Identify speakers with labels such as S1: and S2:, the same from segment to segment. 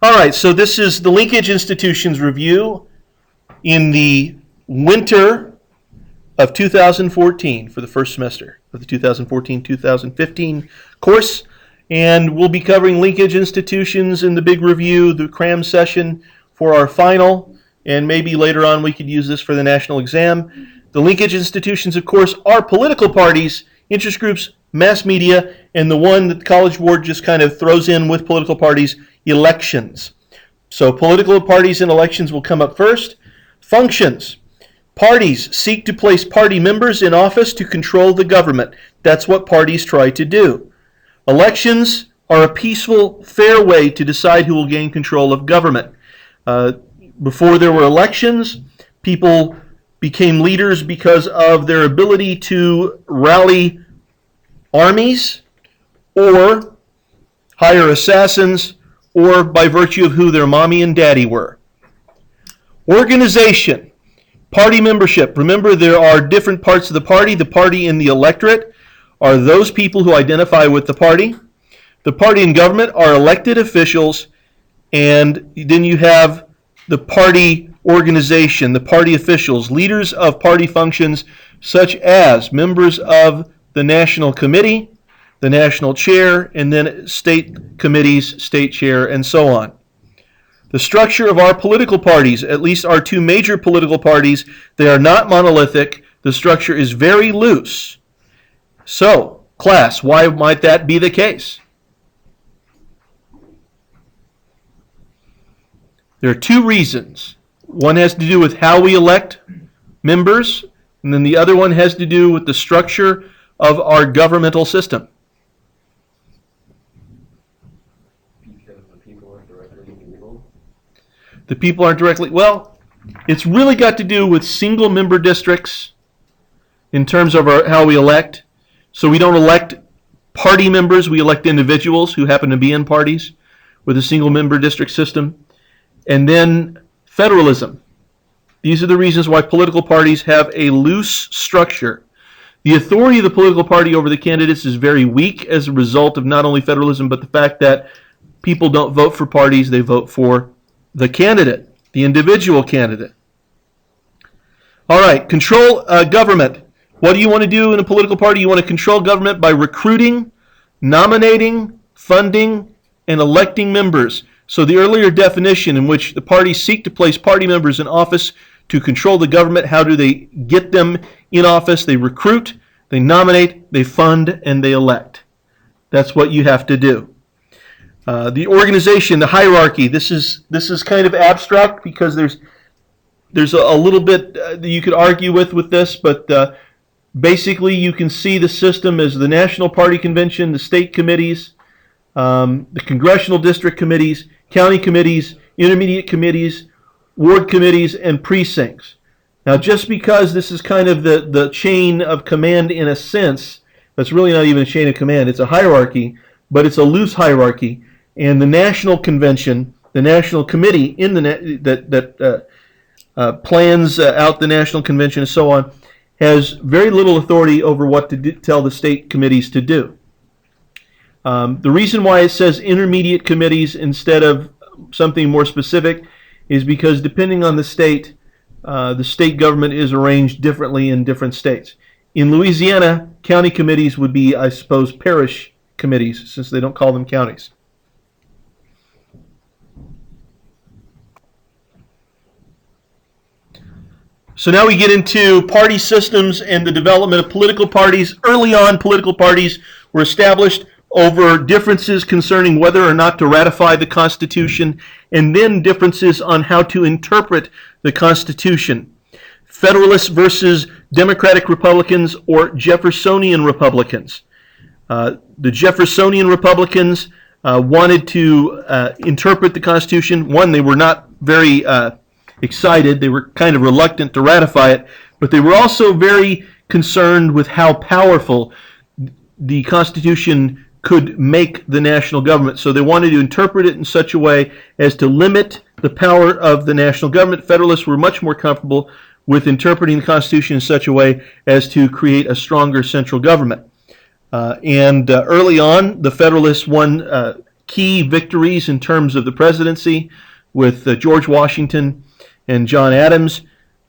S1: All right, so this is the Linkage Institutions Review in the winter of 2014 for the first semester of the 2014-2015 course. And we'll be covering linkage institutions in the big review, the cram session for our final, and maybe later on we could use this for the national exam. The linkage institutions, of course, are political parties, interest groups, mass media, and the one that the College Board just kind of throws in with political parties, elections. So political parties and elections will come up first. Functions. Parties seek to place party members in office to control the government. That's what parties try to do. Elections are a peaceful, fair way to decide who will gain control of government. Before there were elections, people became leaders because of their ability to rally armies or hire assassins or by virtue of who their mommy and daddy were. Organization. Party membership. Remember, there are different parts of the party. The party and the electorate are those people who identify with the party. The party and government are elected officials, and then you have the party organization, the party officials, leaders of party functions such as members of the national committee, the national chair, and then state committees, state chair, and so on. The structure of our political parties, at least our two major political parties, they are not monolithic. The structure is very loose. So, class, why might that be the case? There are two reasons. One has to do with how we elect members, and then the other one has to do with the structure of our governmental system. The people aren't directly, well, it's really got to do with single member districts in terms of how we elect. So we don't elect party members, we elect individuals who happen to be in parties with a single member district system. And then federalism. These are the reasons why political parties have a loose structure. The authority of the political party over the candidates is very weak as a result of not only federalism, but the fact that people don't vote for parties, they vote for the candidate, the individual candidate. All right, control government. What do you want to do in a political party? You want to control government by recruiting, nominating, funding, and electing members. So the earlier definition in which the parties seek to place party members in office to control the government, how do they get them in office? They recruit, they nominate, they fund, and they elect. That's what you have to do. The organization, the hierarchy, this is kind of abstract because there's a little bit that you could argue with this, but basically you can see the system as the National Party Convention, the state committees, the congressional district committees, county committees, intermediate committees, ward committees, and precincts. Now, just because this is kind of the chain of command in a sense, that's really not even a chain of command. It's a hierarchy, but it's a loose hierarchy. And the National Convention, the National Committee in that plans out the National Convention and so on, has very little authority over what to tell the state committees to do. The reason why it says intermediate committees instead of something more specific is because depending on the state government is arranged differently in different states. In Louisiana, county committees would be, I suppose, parish committees, since they don't call them counties. So now we get into party systems and the development of political parties. Early on, political parties were established over differences concerning whether or not to ratify the Constitution, and then differences on how to interpret the Constitution. Federalists versus Democratic Republicans or Jeffersonian Republicans. The Jeffersonian Republicans wanted to interpret the Constitution. One, they were not very excited. They were kind of reluctant to ratify it, but they were also very concerned with how powerful the Constitution could make the national government. So they wanted to interpret it in such a way as to limit the power of the national government. Federalists were much more comfortable with interpreting the Constitution in such a way as to create a stronger central government. And early on, the Federalists won key victories in terms of the presidency with George Washington and John Adams.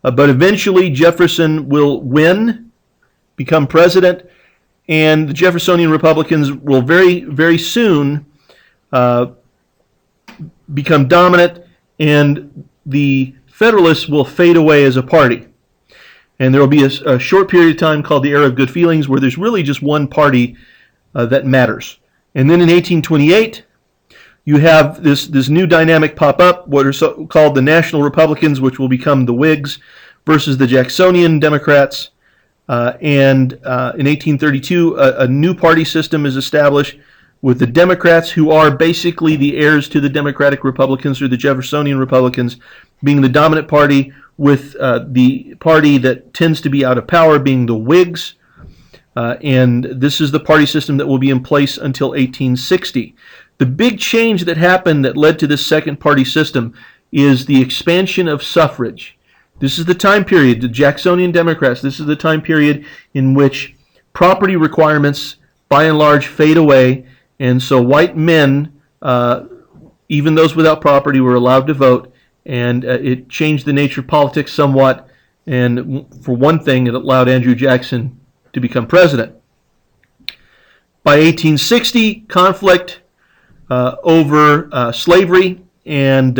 S1: But eventually Jefferson will win, become president, and the Jeffersonian Republicans will very, very soon become dominant, and the Federalists will fade away as a party. And there will be a short period of time called the Era of Good Feelings where there's really just one party that matters. And then in 1828, you have this new dynamic pop up, what are called the National Republicans, which will become the Whigs, versus the Jacksonian Democrats. And in 1832, a new party system is established with the Democrats, who are basically the heirs to the Democratic Republicans or the Jeffersonian Republicans, being the dominant party, with the party that tends to be out of power being the Whigs. And this is the party system that will be in place until 1860. The big change that happened that led to this second party system is the expansion of suffrage. This is the time period, the Jacksonian Democrats, this is the time period in which property requirements by and large fade away, and so white men, even those without property, were allowed to vote, and it changed the nature of politics somewhat, and for one thing, it allowed Andrew Jackson to become president. By 1860, conflict over slavery and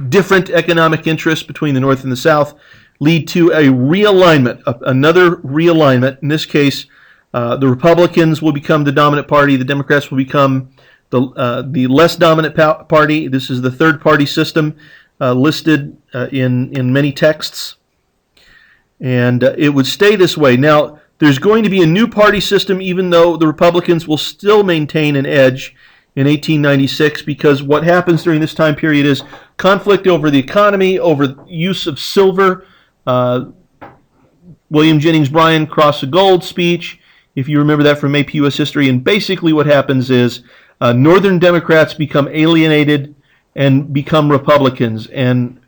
S1: different economic interests between the North and the South lead to a realignment, another realignment. In this case, the Republicans will become the dominant party. The Democrats will become the less dominant party. This is the third party system listed in many texts. And it would stay this way. Now, there's going to be a new party system, even though the Republicans will still maintain an edge in 1896, because what happens during this time period is conflict over the economy, over use of silver. William Jennings Bryan, Cross of Gold speech, if you remember that from AP US history. And basically what happens is Northern Democrats become alienated and become Republicans. And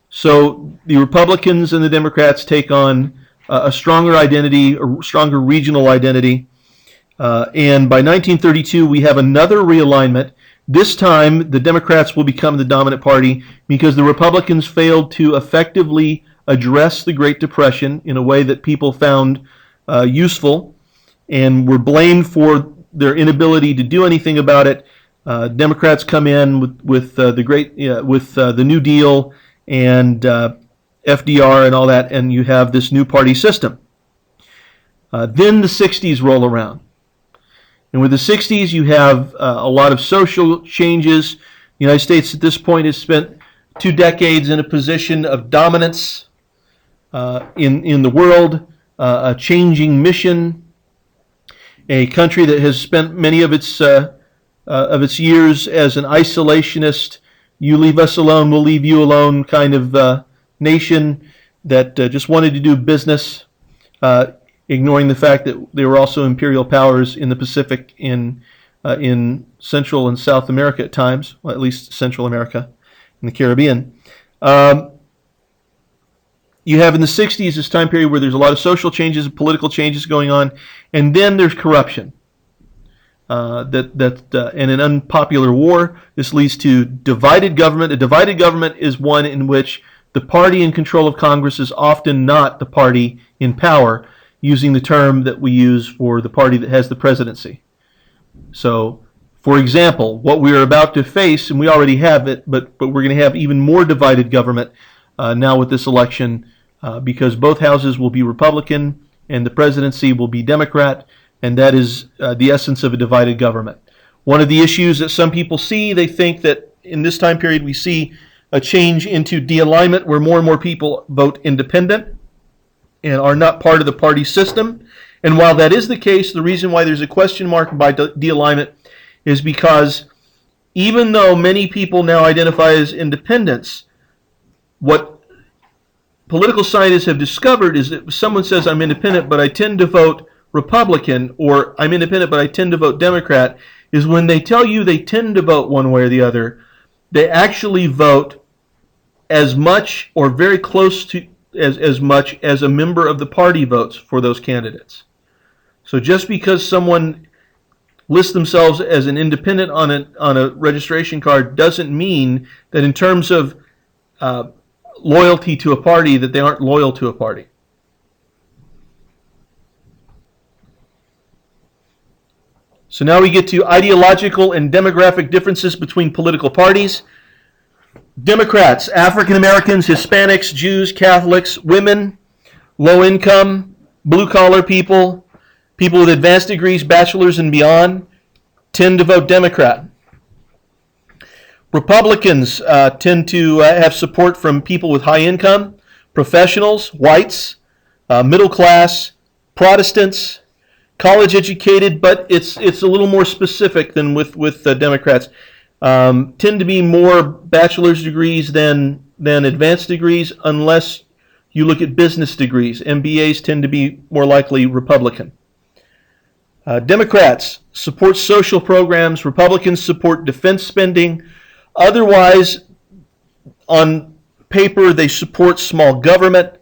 S1: so the Republicans and the Democrats take on a stronger identity, a stronger regional identity. And by 1932, we have another realignment. This time, the Democrats will become the dominant party because the Republicans failed to effectively address the Great Depression in a way that people found useful and were blamed for their inability to do anything about it. Democrats come in with the New Deal and FDR and all that, and you have this new party system. Then the 60s roll around. And with the 60s, you have a lot of social changes. The United States at this point has spent 2 decades in a position of dominance in the world, a changing mission, a country that has spent many of its years as an isolationist, you leave us alone, we'll leave you alone kind of nation that just wanted to do business, ignoring the fact that they were also imperial powers in the Pacific, in Central and South America at times, well, at least Central America and the Caribbean. You have in the 60s this time period where there's a lot of social changes and political changes going on, and then there's corruption. And an unpopular war. This leads to divided government. A divided government is one in which the party in control of Congress is often not the party in power, using the term that we use for the party that has the presidency. So, for example, what we are about to face, and we already have it, but we're going to have even more divided government now with this election, because both houses will be Republican and the presidency will be Democrat, and that is the essence of a divided government. One of the issues that some people see, they think that in this time period we see a change into de-alignment where more and more people vote independent and are not part of the party system. And while that is the case, the reason why there's a question mark by de-alignment is because even though many people now identify as independents, what political scientists have discovered is that if someone says, I'm independent, but I tend to vote Republican, or I'm independent, but I tend to vote Democrat, is when they tell you they tend to vote one way or the other, they actually vote as much or very close to as much as a member of the party votes for those candidates. So just because someone list themselves as an independent on a registration card doesn't mean that in terms of loyalty to a party that they aren't loyal to a party. So now we get to ideological and demographic differences between political parties. Democrats, African Americans, Hispanics, Jews, Catholics, women, low income, blue collar people, people with advanced degrees, bachelor's and beyond, tend to vote Democrat. Republicans tend to have support from people with high income, professionals, whites, middle class, Protestants, college educated, but it's a little more specific than with Democrats. Tend to be more bachelor's degrees than advanced degrees, unless you look at business degrees. MBAs tend to be more likely Republican. Democrats support social programs. Republicans support defense spending. Otherwise, on paper, they support small government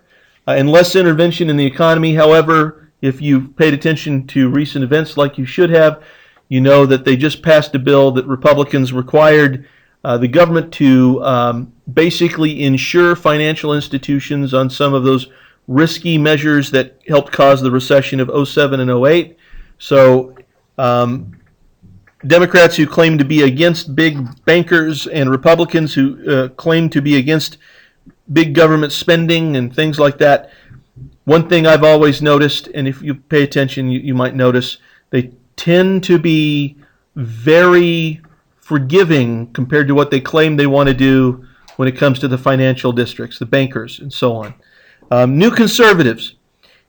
S1: and less intervention in the economy. However, if you've paid attention to recent events like you should have, you know that they just passed a bill that Republicans required the government to basically insure financial institutions on some of those risky measures that helped cause the recession of 07 and 08. So Democrats who claim to be against big bankers and Republicans who claim to be against big government spending and things like that. One thing I've always noticed, and if you pay attention, you might notice, they tend to be very forgiving compared to what they claim they want to do when it comes to the financial districts, the bankers, and so on. New conservatives,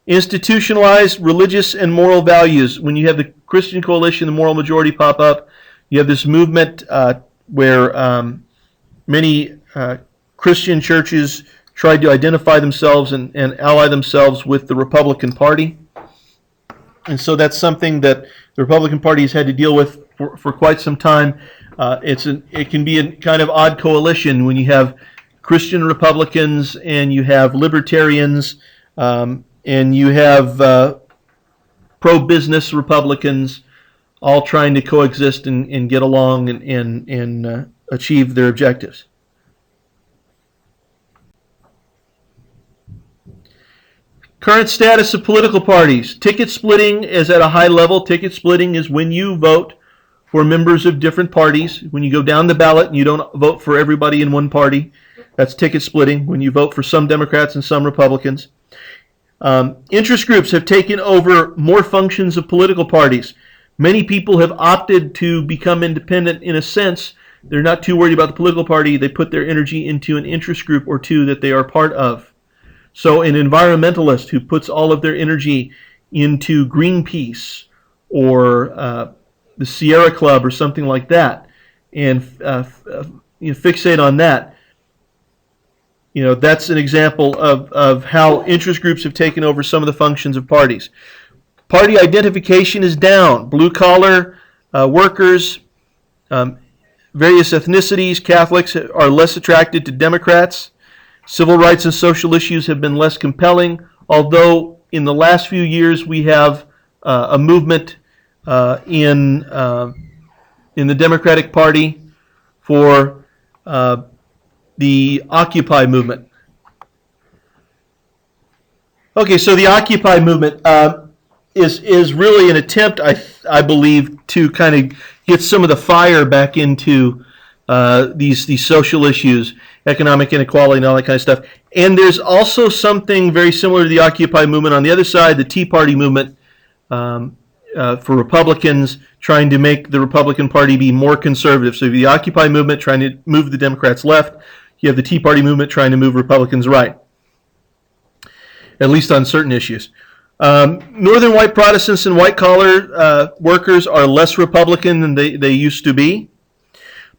S1: institutionalized religious and moral values. When you have the Christian Coalition, the Moral Majority pop up, you have this movement where many Christian churches tried to identify themselves and ally themselves with the Republican Party. And so that's something that the Republican Party has had to deal with for quite some time. It can be a kind of odd coalition when you have Christian Republicans and you have libertarians and you have pro-business Republicans all trying to coexist and get along and achieve their objectives. Current status of political parties. Ticket splitting is at a high level. Ticket splitting is when you vote for members of different parties. When you go down the ballot and you don't vote for everybody in one party, that's ticket splitting. When you vote for some Democrats and some Republicans. Interest groups have taken over more functions of political parties. Many people have opted to become independent in a sense. They're not too worried about the political party. They put their energy into an interest group or two that they are part of. So an environmentalist who puts all of their energy into Greenpeace or the Sierra Club or something like that and fixate on that, that's an example of how interest groups have taken over some of the functions of parties. Party identification is down. Blue-collar workers, various ethnicities, Catholics are less attracted to Democrats. Civil rights and social issues have been less compelling, although in the last few years we have a movement in the Democratic Party for the Occupy movement. Okay, so the Occupy movement is really an attempt, I believe, to kind of get some of the fire back into these social issues, economic inequality and all that kind of stuff. And there's also something very similar to the Occupy movement on the other side, the Tea Party movement for Republicans, trying to make the Republican Party be more conservative. So you have the Occupy movement trying to move the Democrats left. You have the Tea Party movement trying to move Republicans right, at least on certain issues. Northern white Protestants and white-collar workers are less Republican than they used to be.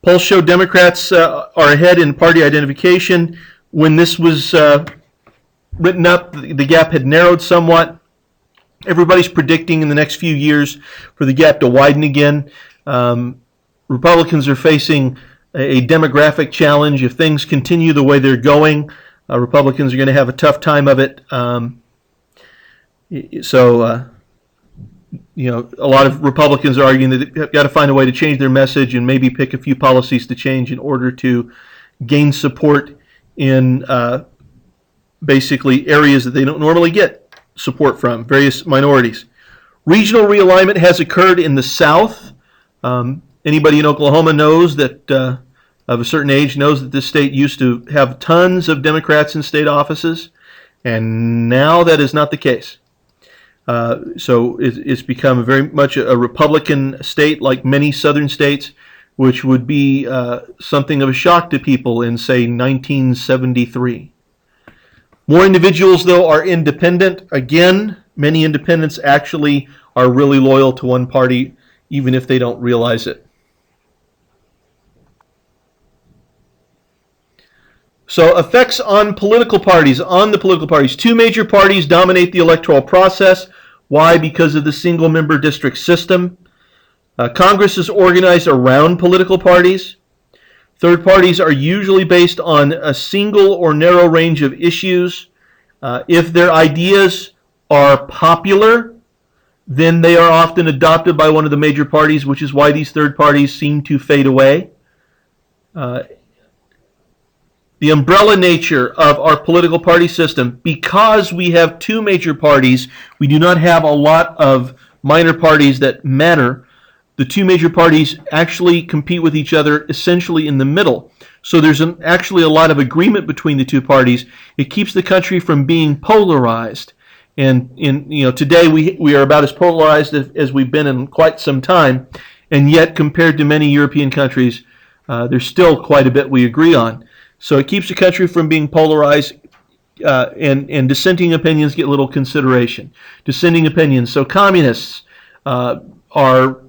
S1: Polls show Democrats are ahead in party identification. When this was written up, the gap had narrowed somewhat. Everybody's predicting in the next few years for the gap to widen again. Republicans are facing a demographic challenge. If things continue the way they're going, Republicans are going to have a tough time of it. So A lot of Republicans are arguing that they've got to find a way to change their message and maybe pick a few policies to change in order to gain support in basically areas that they don't normally get support from, various minorities. Regional realignment has occurred in the South. Anybody in Oklahoma knows that, of a certain age, knows that this state used to have tons of Democrats in state offices, and now that is not the case. So it's become very much a Republican state, like many southern states, which would be something of a shock to people in, say, 1973. More individuals, though, are independent. Again, many independents actually are really loyal to one party, even if they don't realize it. So, effects on political parties. On the political parties, two major parties dominate the electoral process. Why? Because of the single-member district system. Congress is organized around political parties. Third parties are usually based on a single or narrow range of issues. If their ideas are popular, then they are often adopted by one of the major parties, which is why these third parties seem to fade away. The umbrella nature of our political party system, because we have two major parties, we do not have a lot of minor parties that matter. The two major parties actually compete with each other essentially in the middle. So there's actually a lot of agreement between the two parties. It keeps the country from being polarized. And today we are about as polarized as we've been in quite some time. And yet, compared to many European countries, there's still quite a bit we agree on. So it keeps the country from being polarized, and dissenting opinions get little consideration. Dissenting opinions. So communists are, for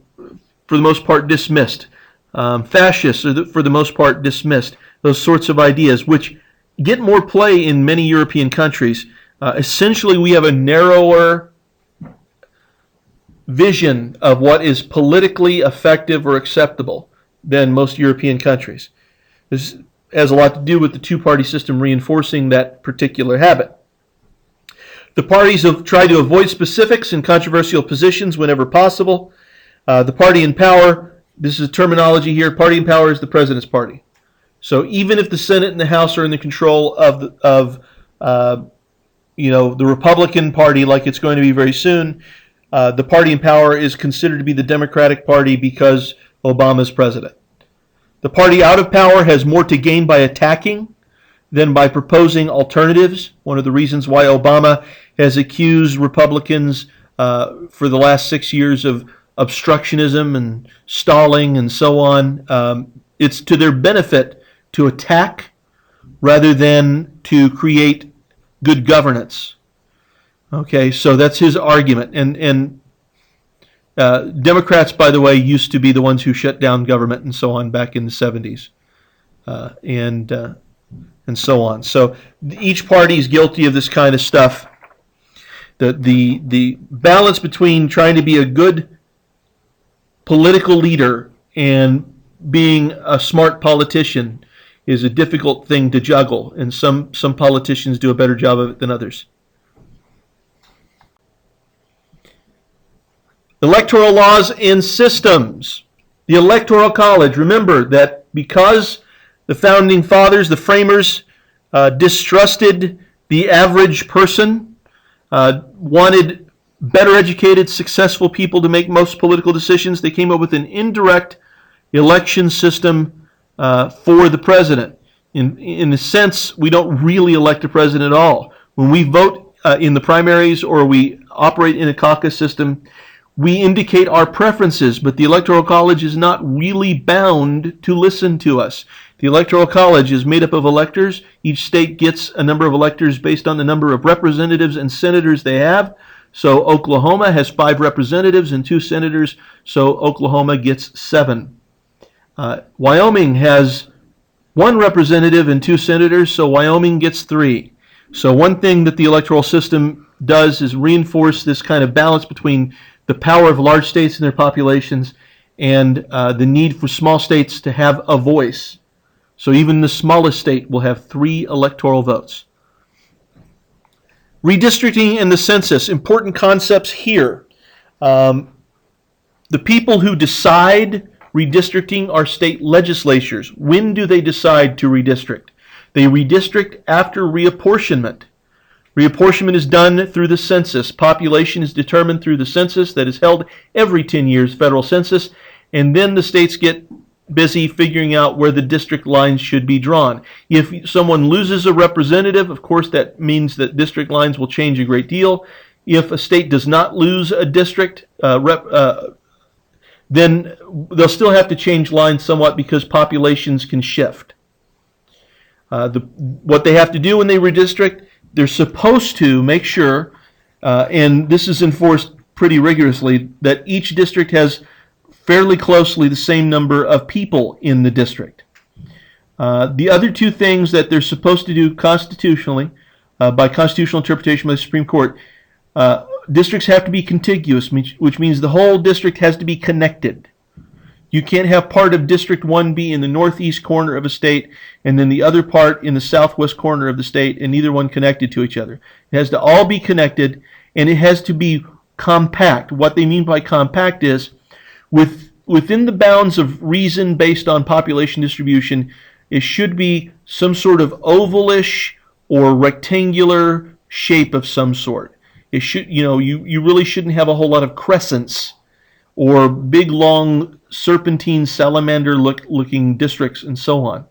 S1: the most part, dismissed. Fascists are, for the most part, dismissed. Those sorts of ideas, which get more play in many European countries. Essentially, we have a narrower vision of what is politically effective or acceptable than most European countries. This has a lot to do with the two-party system reinforcing that particular habit. The parties have tried to avoid specifics and controversial positions whenever possible. The party in power, this is terminology here, party in power is the president's party. So even if the Senate and the House are in the control of the Republican Party, like it's going to be very soon, the party in power is considered to be the Democratic Party because Obama's president. The party out of power has more to gain by attacking than by proposing alternatives. One of the reasons why Obama has accused Republicans for the last 6 years of obstructionism and stalling and so on, it's to their benefit to attack rather than to create good governance. Okay, so that's his argument. And Democrats, by the way, used to be the ones who shut down government and so on back in the 70s, and so on. So each party is guilty of this kind of stuff. The balance between trying to be a good political leader and being a smart politician is a difficult thing to juggle, and some politicians do a better job of it than others. Electoral laws and systems. The Electoral College, remember that because the founding fathers, the framers, distrusted the average person, wanted better educated, successful people to make most political decisions, they came up with an indirect election system for the president. In a sense, we don't really elect a president at all. When we vote in the primaries or we operate in a caucus system, we indicate our preferences, but the Electoral College is not really bound to listen to us. The Electoral College is made up of electors. Each state gets a number of electors based on the number of representatives and senators they have. So Oklahoma has 5 representatives and 2 senators, so Oklahoma gets 7. Wyoming has 1 representative and 2 senators, so Wyoming gets 3. So one thing that the electoral system does is reinforce this kind of balance between the power of large states and their populations and the need for small states to have a voice. So even the smallest state will have 3 electoral votes. Redistricting and the census, important concepts here. The people who decide redistricting are state legislatures. When do they decide to redistrict? They redistrict after reapportionment. Reapportionment is done through the census. Population is determined through the census that is held every 10 years, federal census, and then the states get busy figuring out where the district lines should be drawn. If someone loses a representative, of course that means that district lines will change a great deal. If a state does not lose a district, then they'll still have to change lines somewhat because populations can shift. What they have to do when they redistrict, they're supposed to make sure, and this is enforced pretty rigorously, that each district has fairly closely the same number of people in the district. The other two things that they're supposed to do constitutionally, by constitutional interpretation by the Supreme Court, districts have to be contiguous, which means the whole district has to be connected. You can't have part of District 1 be in the northeast corner of a state and then the other part in the southwest corner of the state and neither one connected to each other. It has to all be connected, and it has to be compact. What they mean by compact is within the bounds of reason based on population distribution, it should be some sort of ovalish or rectangular shape of some sort. It should, you really shouldn't have a whole lot of crescents or big long serpentine salamander looking districts and so on.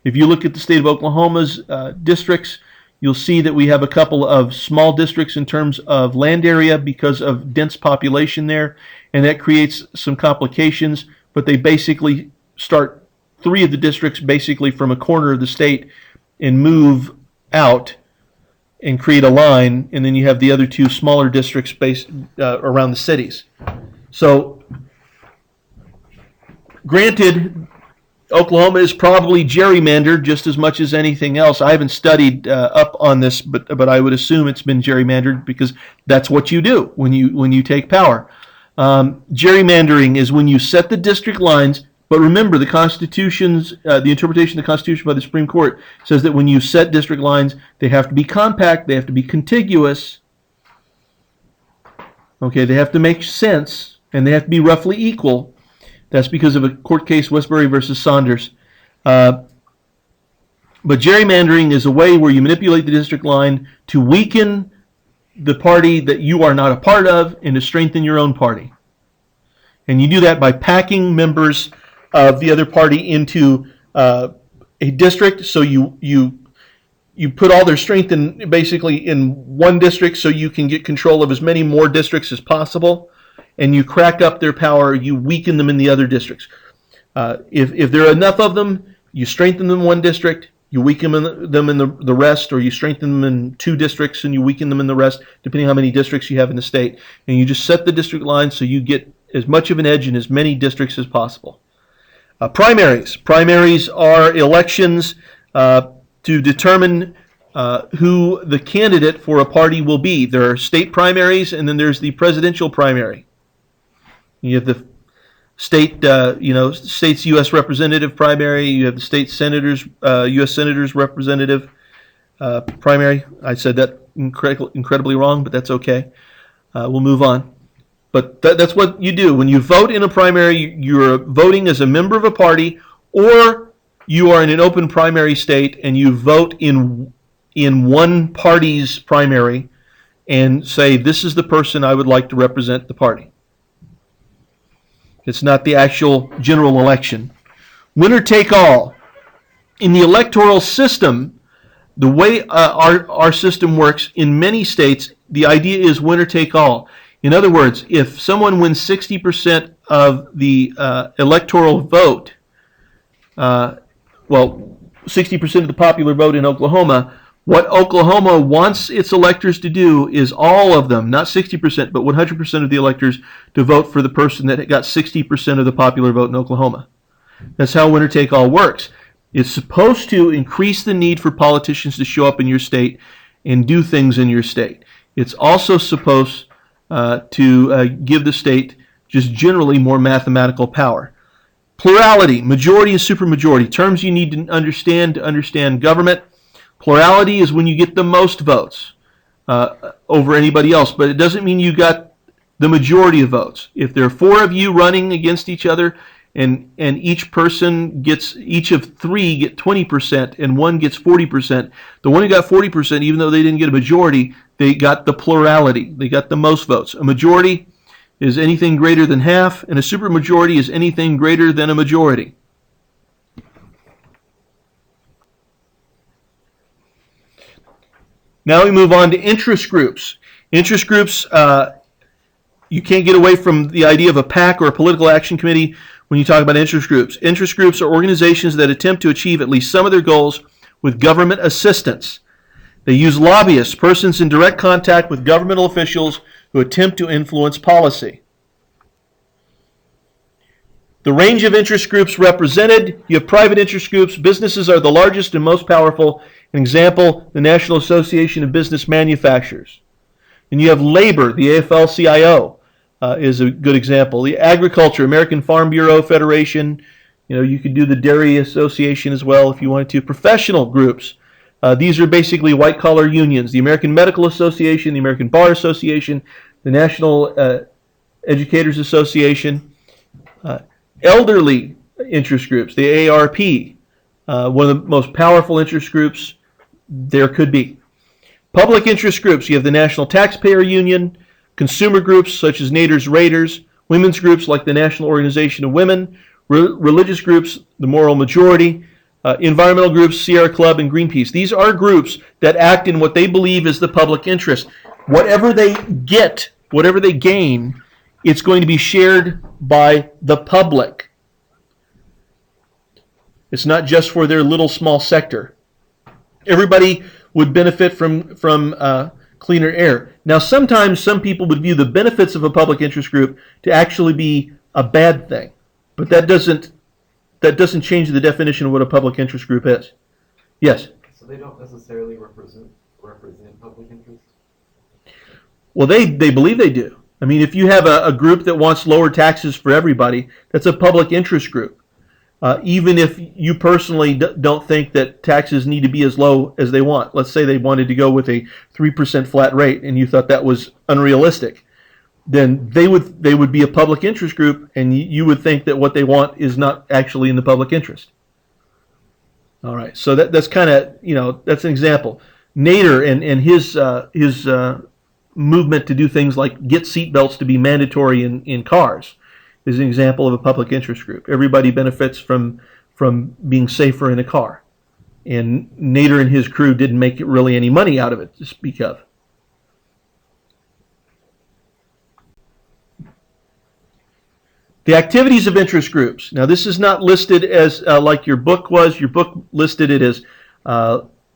S1: If you look at the state of Oklahoma's districts, you'll see that we have a couple of small districts in terms of land area because of dense population there, and that creates some complications, but they basically start 3 of the districts basically from a corner of the state and move out and create a line, and then you have the other 2 smaller districts based around the cities. So, granted, Oklahoma is probably gerrymandered just as much as anything else. I haven't studied up on this, but I would assume it's been gerrymandered because that's what you do when you take power. Gerrymandering is when you set the district lines. But remember, the Constitution's the interpretation of the Constitution by the Supreme Court says that when you set district lines, they have to be compact, they have to be contiguous. Okay, they have to make sense, and they have to be roughly equal. That's because of a court case, Westbury versus Saunders. But gerrymandering is a way where you manipulate the district line to weaken the party that you are not a part of and to strengthen your own party. And you do that by packing members of the other party into a district, so you put all their strength in basically in one district so you can get control of as many more districts as possible, and you crack up their power, you weaken them in the other districts. If there are enough of them, you strengthen them in one district, you weaken them in the rest, or you strengthen them in 2 districts and you weaken them in the rest, depending on how many districts you have in the state. And you just set the district lines so you get as much of an edge in as many districts as possible. Primaries. Primaries are elections to determine who the candidate for a party will be. There are state primaries, and then there's the presidential primary. You have the state, state's U.S. representative primary. You have the state senators, U.S. senators representative primary. I said that incredibly wrong, but that's okay. We'll move on. But that's what you do. When you vote in a primary, you're voting as a member of a party, or you are in an open primary state and you vote in one party's primary and say, this is the person I would like to represent the party. It's not the actual general election. Winner take all. In the electoral system, the way our system works in many states, the idea is winner take all. In other words, if someone wins 60% of the electoral vote, 60% of the popular vote in Oklahoma, what Oklahoma wants its electors to do is all of them, not 60%, but 100% of the electors to vote for the person that got 60% of the popular vote in Oklahoma. That's how winner take all works. It's supposed to increase the need for politicians to show up in your state and do things in your state. It's also supposed to give the state just generally more mathematical power. Plurality, majority and supermajority, terms you need to understand government. Plurality is when you get the most votes over anybody else, but it doesn't mean you got the majority of votes. If there are 4 of you running against each other, and each person gets, each of 3 get 20% and 1 gets 40%, the one who got 40%, even though they didn't get a majority, they got the plurality. They got the most votes. A majority is anything greater than half, and a supermajority is anything greater than a majority. Now we move on to interest groups. Interest groups, you can't get away from the idea of a PAC or a political action committee when you talk about interest groups. Interest groups are organizations that attempt to achieve at least some of their goals with government assistance. They use lobbyists, persons in direct contact with governmental officials who attempt to influence policy. The range of interest groups represented: you have private interest groups. Businesses are the largest and most powerful. An example, the National Association of Business Manufacturers. And you have labor, the AFL-CIO is a good example. The agriculture, American Farm Bureau Federation. You could do the Dairy Association as well if you wanted to. Professional groups. These are basically white-collar unions. The American Medical Association, the American Bar Association, the National Educators Association. Elderly interest groups, the AARP, one of the most powerful interest groups there could be. Public interest groups, you have the National Taxpayer Union, consumer groups such as Nader's Raiders, women's groups like the National Organization of Women, religious groups, the Moral Majority, environmental groups, Sierra Club, and Greenpeace. These are groups that act in what they believe is the public interest. Whatever they get, whatever they gain, it's going to be shared by the public. It's not just for their little small sector. Everybody would benefit from cleaner air. Now, sometimes some people would view the benefits of a public interest group to actually be a bad thing, but that doesn't change the definition of what a public interest group is. Yes?
S2: So they don't necessarily represent public interest?
S1: Well, they believe they do. I mean, if you have a group that wants lower taxes for everybody, that's a public interest group. Even if you personally don't think that taxes need to be as low as they want. Let's say they wanted to go with a 3% flat rate and you thought that was unrealistic. Then they would be a public interest group, and you would think that what they want is not actually in the public interest. All right, so that's kind of, that's an example. Nader and his movement to do things like get seatbelts to be mandatory in cars is an example of a public interest group. Everybody benefits from being safer in a car. And Nader and his crew didn't make really any money out of it to speak of. The activities of interest groups. Now, this is not listed as like your book was. Your book listed it as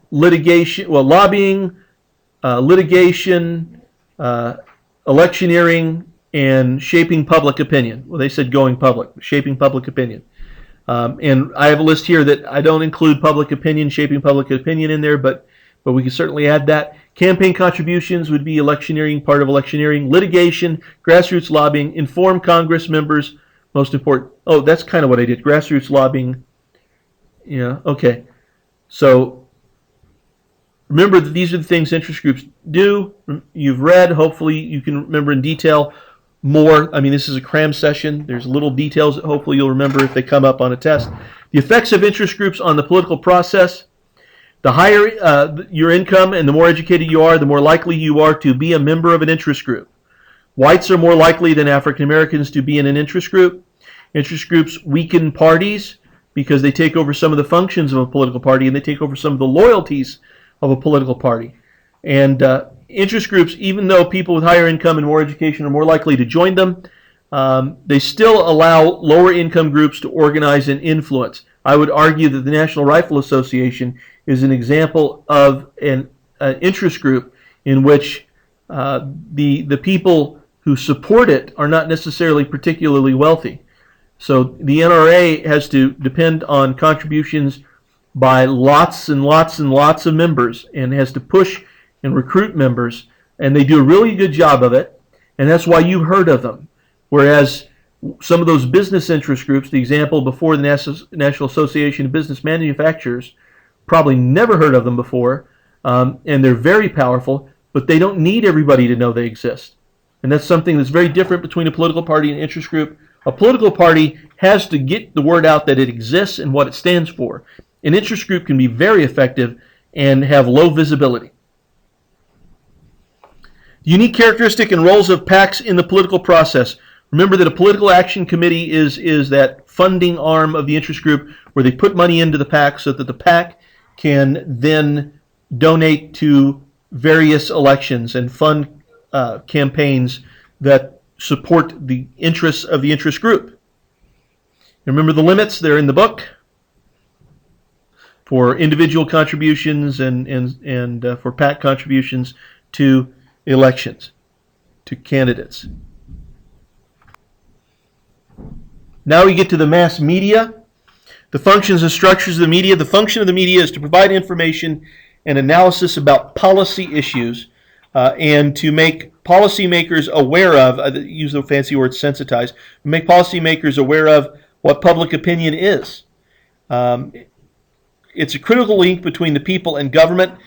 S1: litigation, lobbying, litigation, electioneering, and shaping public opinion. Well, they said going public, shaping public opinion. And I have a list here that I don't include public opinion, shaping public opinion in there, but we can certainly add that. Campaign contributions would be electioneering, part of electioneering. Litigation, grassroots lobbying, inform Congress members, most important. Oh, that's kind of what I did, grassroots lobbying. Yeah, okay. So remember that these are the things interest groups do. You've read, hopefully you can remember in detail more. I mean, this is a cram session. There's little details that hopefully you'll remember if they come up on a test. The effects of interest groups on the political process. The higher your income and the more educated you are, the more likely you are to be a member of an interest group. Whites are more likely than African Americans to be in an interest group. Interest groups weaken parties because they take over some of the functions of a political party and they take over some of the loyalties of a political party. And interest groups, even though people with higher income and more education are more likely to join them, they still allow lower income groups to organize and influence. I would argue that the National Rifle Association is an example of an interest group in which the people who support it are not necessarily particularly wealthy. So the NRA has to depend on contributions by lots and lots and lots of members and has to push and recruit members, and they do a really good job of it, and that's why you've heard of them. Whereas some of those business interest groups, the example before the National Association of Business Manufacturers, probably never heard of them before, and they're very powerful, but they don't need everybody to know they exist. And that's something that's very different between a political party and interest group. A political party has to get the word out that it exists and what it stands for. An interest group can be very effective and have low visibility. The unique characteristic and roles of PACs in the political process. Remember that a political action committee is that funding arm of the interest group where they put money into the PAC so that the PAC can then donate to various elections and fund campaigns that support the interests of the interest group. Remember the limits, they're in the book for individual contributions and for PAC contributions to elections, to candidates. Now we get to the mass media. The functions and structures of the media. The function of the media is to provide information and analysis about policy issues and to make policymakers aware of, use the fancy word sensitize, make policymakers aware of what public opinion is. It's a critical link between the people and government,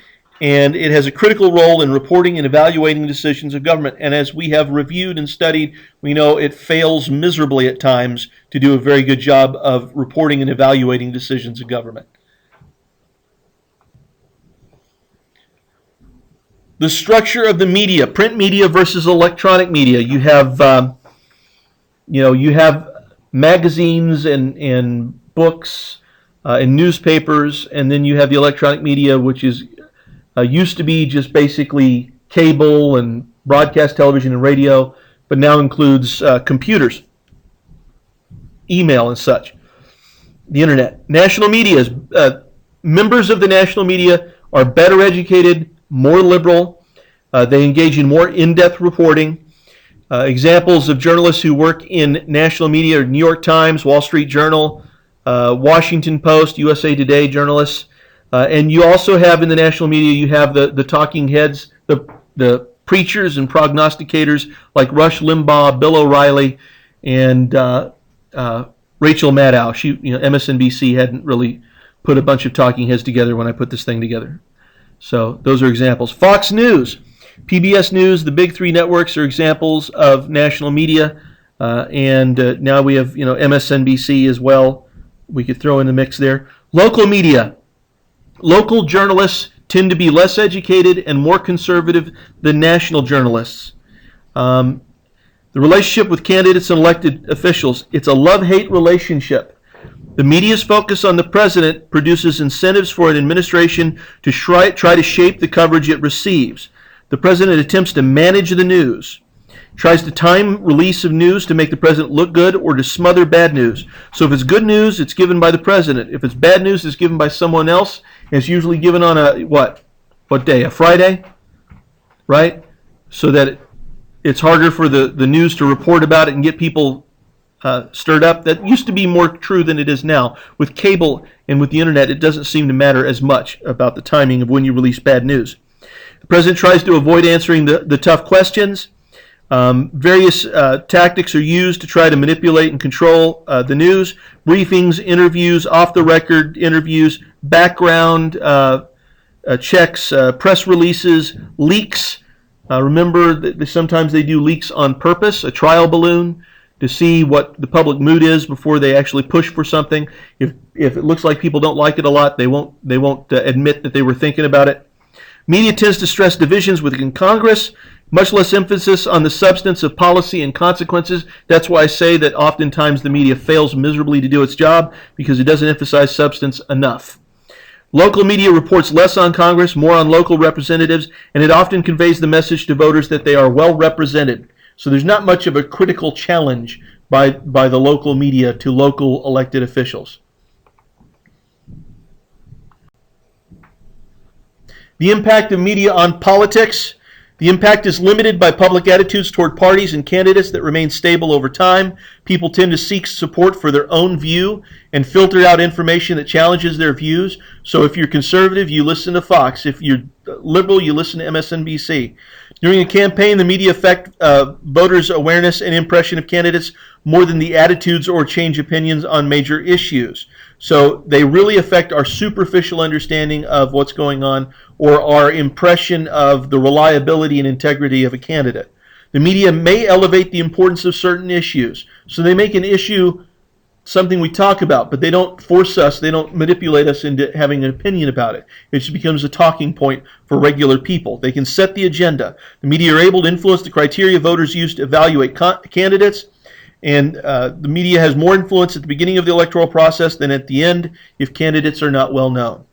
S1: and it has a critical role in reporting and evaluating decisions of government. And as we have reviewed and studied, we know it fails miserably at times to do a very good job of reporting and evaluating decisions of government. The structure of the media, print media versus electronic media. You have, you have magazines and books and newspapers, and then you have the electronic media, which is used to be just basically cable and broadcast television and radio, but now includes computers, email and such, the internet. National media is, members of the national media are better educated, more liberal. They engage in more in-depth reporting. Examples of journalists who work in national media are New York Times, Wall Street Journal, Washington Post, USA Today journalists. And you also have in the national media, you have the talking heads, the preachers and prognosticators like Rush Limbaugh, Bill O'Reilly, and Rachel Maddow. MSNBC hadn't really put a bunch of talking heads together when I put this thing together. So those are examples. Fox News, PBS News, the big three networks are examples of national media. And now we have MSNBC as well. We could throw in the mix there. Local media. Local journalists tend to be less educated and more conservative than national journalists. The relationship with candidates and elected officials, it's a love-hate relationship. The media's focus on the president produces incentives for an administration to try to shape the coverage it receives. The president attempts to manage the news, tries to time release of news to make the president look good or to smother bad news. So if it's good news, it's given by the president. If it's bad news, it's given by someone else. And it's usually given on what day? A Friday, right? So that it's harder for the news to report about it and get people stirred up. That used to be more true than it is now. With cable and with the internet, it doesn't seem to matter as much about the timing of when you release bad news. The president tries to avoid answering the tough questions. Various tactics are used to try to manipulate and control the news. Briefings, interviews, off-the-record interviews, background checks, press releases, leaks. Remember that sometimes they do leaks on purpose, a trial balloon, to see what the public mood is before they actually push for something. If it looks like people don't like it a lot, they won't admit that they were thinking about it. Media tends to stress divisions within Congress, much less emphasis on the substance of policy and consequences. That's why I say that oftentimes the media fails miserably to do its job, because it doesn't emphasize substance enough. Local media reports less on Congress, more on local representatives, and it often conveys the message to voters that they are well represented. So there's not much of a critical challenge by the local media to local elected officials. The impact of media on politics. The impact is limited by public attitudes toward parties and candidates that remain stable over time. People tend to seek support for their own view and filter out information that challenges their views. So if you're conservative, you listen to Fox. If you're liberal, you listen to MSNBC. During a campaign, the media affect voters' awareness and impression of candidates more than the attitudes or change opinions on major issues. So they really affect our superficial understanding of what's going on or our impression of the reliability and integrity of a candidate. The media may elevate the importance of certain issues. So they make an issue something we talk about, but they don't force us, they don't manipulate us into having an opinion about it. It just becomes a talking point for regular people. They can set the agenda. The media are able to influence the criteria voters use to evaluate candidates, and the media has more influence at the beginning of the electoral process than at the end if candidates are not well known.